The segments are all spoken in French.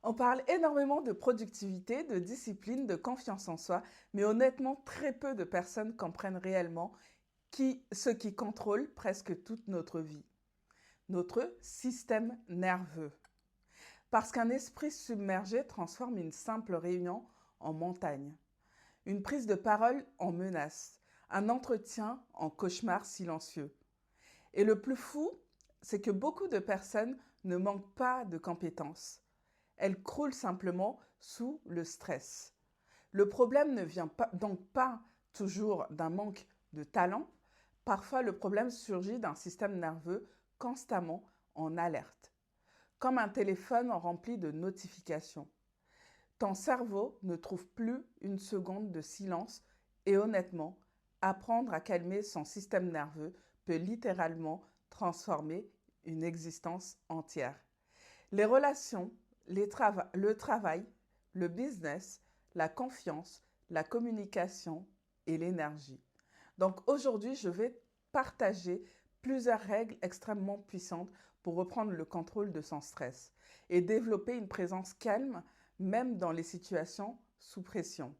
On parle énormément de productivité, de discipline, de confiance en soi, mais honnêtement, très peu de personnes comprennent réellement ce qui contrôle presque toute notre vie. Notre système nerveux. Parce qu'un esprit submergé transforme une simple réunion en montagne, une prise de parole en menace, un entretien en cauchemar silencieux. Et le plus fou, c'est que beaucoup de personnes ne manquent pas de compétences. Elles croulent simplement sous le stress. Le problème ne vient donc pas toujours d'un manque de talent. Parfois, le problème surgit d'un système nerveux constamment en alerte, comme un téléphone rempli de notifications. Ton cerveau ne trouve plus une seconde de silence et honnêtement, apprendre à calmer son système nerveux peut littéralement transformer une existence entière. Les relations, le travail, le business, la confiance, la communication et l'énergie. Donc aujourd'hui, je vais partager plusieurs règles extrêmement puissantes pour reprendre le contrôle de son stress et développer une présence calme même dans les situations sous pression.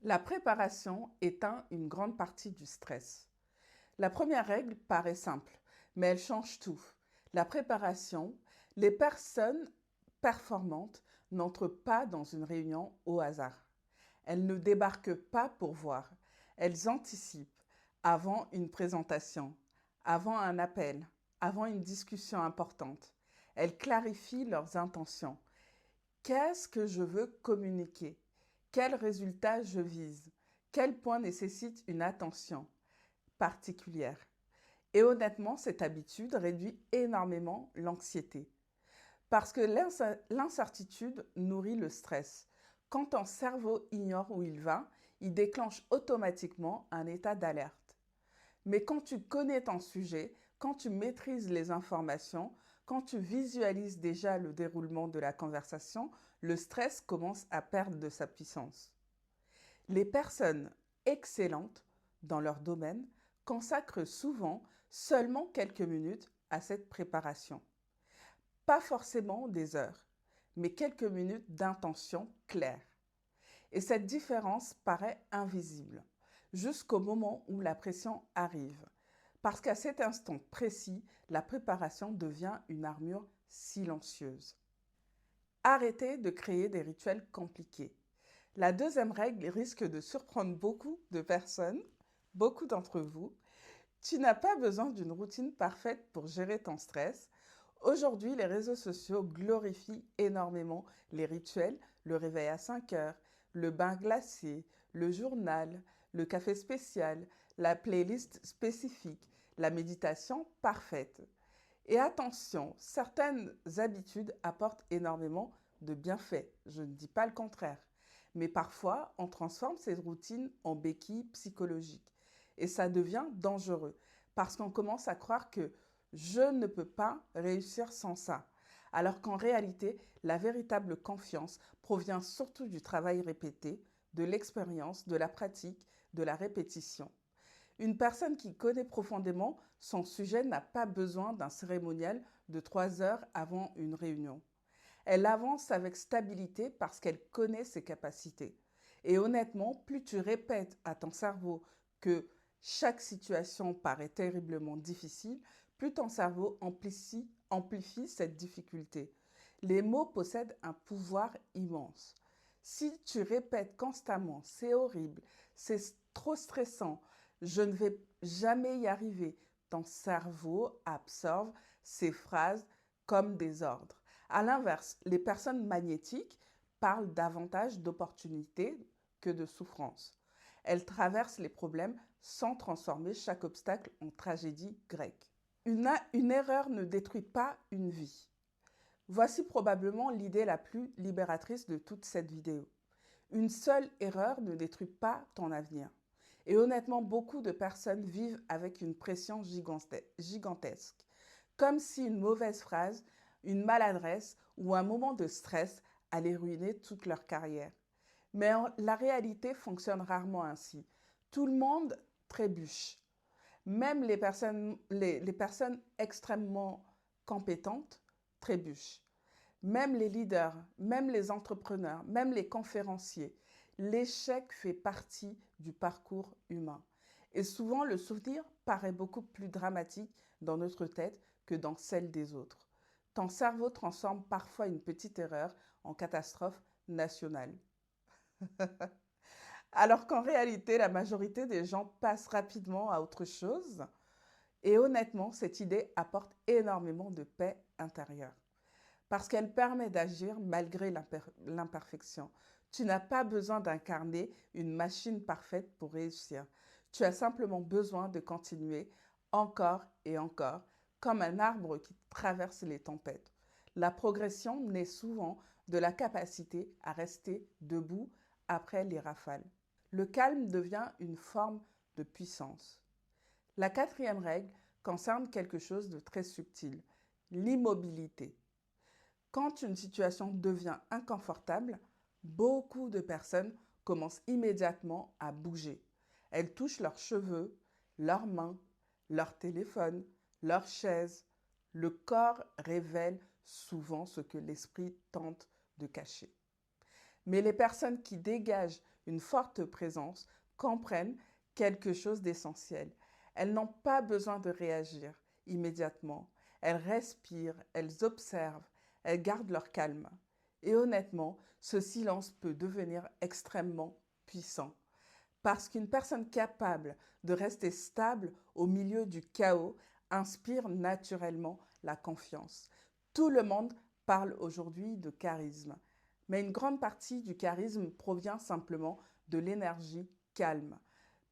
La préparation éteint une grande partie du stress. La première règle paraît simple, mais elle change tout. La préparation, les personnes performantes n'entrent pas dans une réunion au hasard. Elles ne débarquent pas pour voir. Elles anticipent avant une présentation, avant un appel, avant une discussion importante. Elles clarifient leurs intentions. Qu'est-ce que je veux communiquer? Quel résultat je vise? Quel point nécessite une attention particulière? Et honnêtement, cette habitude réduit énormément l'anxiété. Parce que l'incertitude nourrit le stress. Quand ton cerveau ignore où il va, il déclenche automatiquement un état d'alerte. Mais quand tu connais ton sujet, quand tu maîtrises les informations, quand tu visualises déjà le déroulement de la conversation, le stress commence à perdre de sa puissance. Les personnes excellentes dans leur domaine consacrent souvent seulement quelques minutes à cette préparation. Pas forcément des heures, mais quelques minutes d'intention claire. Et cette différence paraît invisible, jusqu'au moment où la pression arrive. Parce qu'à cet instant précis, la préparation devient une armure silencieuse. Arrêtez de créer des rituels compliqués. La deuxième règle risque de surprendre beaucoup de personnes, beaucoup d'entre vous. Tu n'as pas besoin d'une routine parfaite pour gérer ton stress. Aujourd'hui, les réseaux sociaux glorifient énormément les rituels, le réveil à 5 heures, le bain glacé, le journal, le café spécial, la playlist spécifique, la méditation parfaite. Et attention, certaines habitudes apportent énormément de bienfaits, je ne dis pas le contraire. Mais parfois, on transforme ces routines en béquilles psychologiques. Et ça devient dangereux parce qu'on commence à croire que je ne peux pas réussir sans ça. Alors qu'en réalité, la véritable confiance provient surtout du travail répété, de l'expérience, de la pratique, de la répétition. Une personne qui connaît profondément son sujet n'a pas besoin d'un cérémonial de 3 heures avant une réunion. Elle avance avec stabilité parce qu'elle connaît ses capacités. Et honnêtement, plus tu répètes à ton cerveau que chaque situation paraît terriblement difficile, plus ton cerveau amplifie cette difficulté. Les mots possèdent un pouvoir immense. Si tu répètes constamment, c'est horrible, c'est trop stressant, je ne vais jamais y arriver, ton cerveau absorbe ces phrases comme des ordres. À l'inverse, les personnes magnétiques parlent davantage d'opportunités que de souffrances. Elles traversent les problèmes sans transformer chaque obstacle en tragédie grecque. Une erreur ne détruit pas une vie. Voici probablement l'idée la plus libératrice de toute cette vidéo. Une seule erreur ne détruit pas ton avenir. Et honnêtement, beaucoup de personnes vivent avec une pression gigantesque, comme si une mauvaise phrase, une maladresse ou un moment de stress allait ruiner toute leur carrière. Mais la réalité fonctionne rarement ainsi. Tout le monde trébuche. Même les personnes extrêmement compétentes trébuchent. Même les leaders, même les entrepreneurs, même les conférenciers, l'échec fait partie du parcours humain. Et souvent, le souvenir paraît beaucoup plus dramatique dans notre tête que dans celle des autres. Ton cerveau transforme parfois une petite erreur en catastrophe nationale. Alors qu'en réalité, la majorité des gens passent rapidement à autre chose. Et honnêtement, cette idée apporte énormément de paix intérieure parce qu'elle permet d'agir malgré l'imperfection. Tu n'as pas besoin d'incarner une machine parfaite pour réussir. Tu as simplement besoin de continuer encore et encore, comme un arbre qui traverse les tempêtes. La progression naît souvent de la capacité à rester debout après les rafales. Le calme devient une forme de puissance. La quatrième règle concerne quelque chose de très subtil, l'immobilité. Quand une situation devient inconfortable, beaucoup de personnes commencent immédiatement à bouger. Elles touchent leurs cheveux, leurs mains, leur téléphone, leur chaise. Le corps révèle souvent ce que l'esprit tente de cacher. Mais les personnes qui dégagent une forte présence comprennent quelque chose d'essentiel. Elles n'ont pas besoin de réagir immédiatement. Elles respirent, elles observent, elles gardent leur calme. Et honnêtement, ce silence peut devenir extrêmement puissant. Parce qu'une personne capable de rester stable au milieu du chaos inspire naturellement la confiance. Tout le monde parle aujourd'hui de charisme, mais une grande partie du charisme provient simplement de l'énergie calme,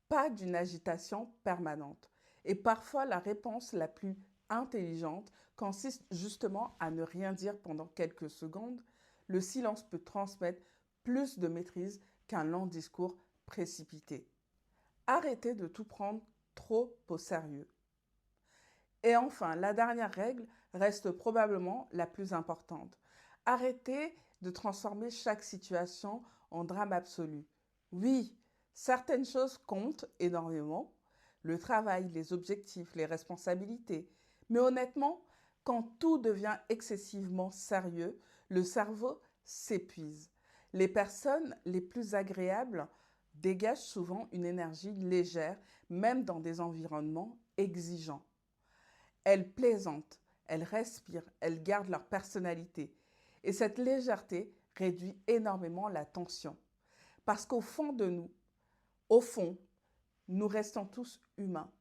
pas d'une agitation permanente. Et parfois, la réponse la plus intelligente consiste justement à ne rien dire pendant quelques secondes. Le silence peut transmettre plus de maîtrise qu'un long discours précipité. Arrêtez de tout prendre trop au sérieux. Et enfin, la dernière règle reste probablement la plus importante. Arrêtez de transformer chaque situation en drame absolu. Oui, certaines choses comptent énormément, le travail, les objectifs, les responsabilités. Mais honnêtement, quand tout devient excessivement sérieux, le cerveau s'épuise. Les personnes les plus agréables dégagent souvent une énergie légère, même dans des environnements exigeants. Elles plaisantent, elles respirent, elles gardent leur personnalité. Et cette légèreté réduit énormément la tension. Parce qu'au fond de nous, au fond, nous restons tous humains.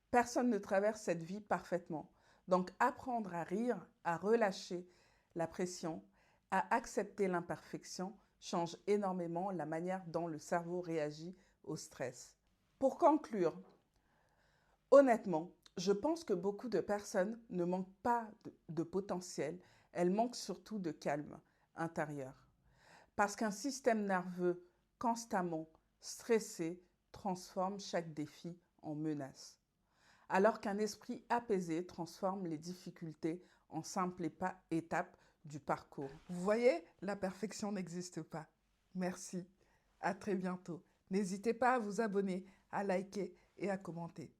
Personne ne traverse cette vie parfaitement. Donc apprendre à rire, à relâcher la pression, à accepter l'imperfection change énormément la manière dont le cerveau réagit au stress. Pour conclure, honnêtement, je pense que beaucoup de personnes ne manquent pas de potentiel, elles manquent surtout de calme intérieur. Parce qu'un système nerveux constamment stressé transforme chaque défi en menace. Alors qu'un esprit apaisé transforme les difficultés en simples étapes du parcours. Vous voyez, la perfection n'existe pas. Merci. À très bientôt. N'hésitez pas à vous abonner, à liker et à commenter.